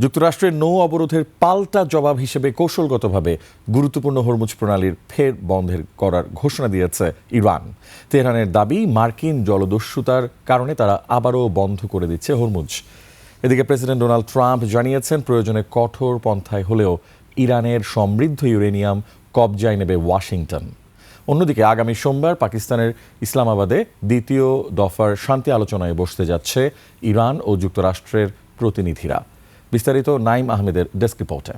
যুক্তরাষ্ট্রের নৌ অবরোধের পাল্টা জবাব হিসেবে কৌশলগতভাবে গুরুত্বপূর্ণ হরমুজ প্রণালীর ফের বন্ধের করার ঘোষণা দিয়েছে ইরান। তেহরানের দাবি, মার্কিন জলদস্যুতার কারণে তারা আবারও বন্ধ করে দিচ্ছে হরমুজ। এদিকে প্রেসিডেন্ট ডোনাল্ড ট্রাম্প জানিয়েছেন, প্রয়োজনে কঠোর পন্থায় হলেও ইরানের সমৃদ্ধ ইউরেনিয়াম কবজায় নেবে ওয়াশিংটন। অন্যদিকে আগামী সোমবার পাকিস্তানের ইসলামাবাদে দ্বিতীয় দফার শান্তি আলোচনায় বসতে যাচ্ছে ইরান ও যুক্তরাষ্ট্রের প্রতিনিধিরা। বিস্তারিত নাইম আহমেদের ডেস্ক রিপোর্টে।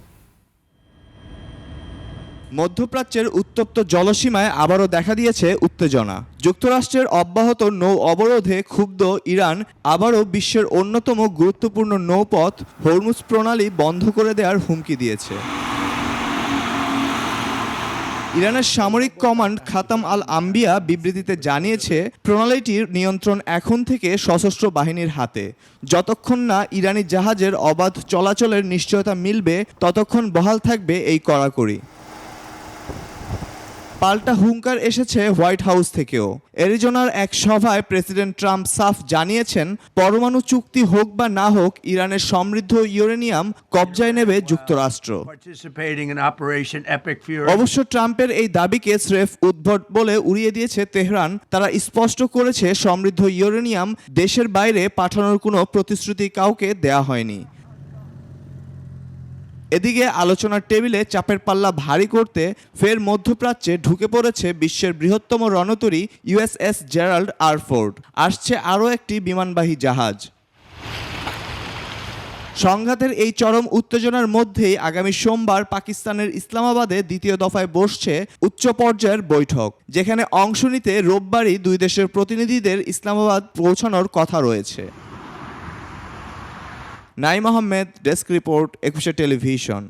মধ্যপ্রাচ্যের উত্তপ্ত জলসীমায় আবারও দেখা দিয়েছে উত্তেজনা। যুক্তরাষ্ট্রের অব্যাহত নৌ অবরোধে ক্ষুব্ধ ইরান আবারও বিশ্বের অন্যতম গুরুত্বপূর্ণ নৌপথ হরমুজ প্রণালী বন্ধ করে দেওয়ার হুমকি দিয়েছে। ইরানের সামরিক কমান্ড খাতাম আল আম্বিয়া বিবৃতিতে জানিয়েছে, প্রণালীটির নিয়ন্ত্রণ এখন থেকে সশস্ত্র বাহিনীর হাতে। যতক্ষণ না ইরানি জাহাজের অবাধ চলাচলের নিশ্চয়তা মিলবে, ততক্ষণ বহাল থাকবে এই কড়াকড়ি। পাল্টা হুঙ্কার এসেছে হোয়াইট হাউস থেকেও। অ্যারিজোনার এক সভায় প্রেসিডেন্ট ট্রাম্প সাফ জানিয়েছেন, পরমাণু চুক্তি হোক বা না হোক, ইরানের সমৃদ্ধ ইউরেনিয়াম কবজায় নেবে যুক্তরাষ্ট্র। অবশ্য ট্রাম্পের এই দাবিকে স্রেফ উদ্ভট বলে উড়িয়ে দিয়েছে তেহরান। তারা স্পষ্ট করেছে, সমৃদ্ধ ইউরেনিয়াম দেশের বাইরে পাঠানোর কোনো প্রতিশ্রুতি কাউকে দেয়া হয়নি। এদিকে আলোচনার টেবিলে চাপের পাল্লা ভারী করতে ফের মধ্যপ্রাচ্যে ঢুকে পড়েছে বিশ্বের বৃহত্তম রণতরী ইউএসএস জেরাল্ড আর ফোর্ড। আসছে আরও একটি বিমানবাহী জাহাজ। সংঘাতের এই চরম উত্তেজনার মধ্যেই আগামী সোমবার পাকিস্তানের ইসলামাবাদে দ্বিতীয় দফায় বসছে উচ্চ পর্যায়ের বৈঠক, যেখানে অংশ নিতে রোববারই দুই দেশের প্রতিনিধিদের ইসলামাবাদ পৌঁছানোর কথা রয়েছে। Naim Ahmed, desk report, 21 television.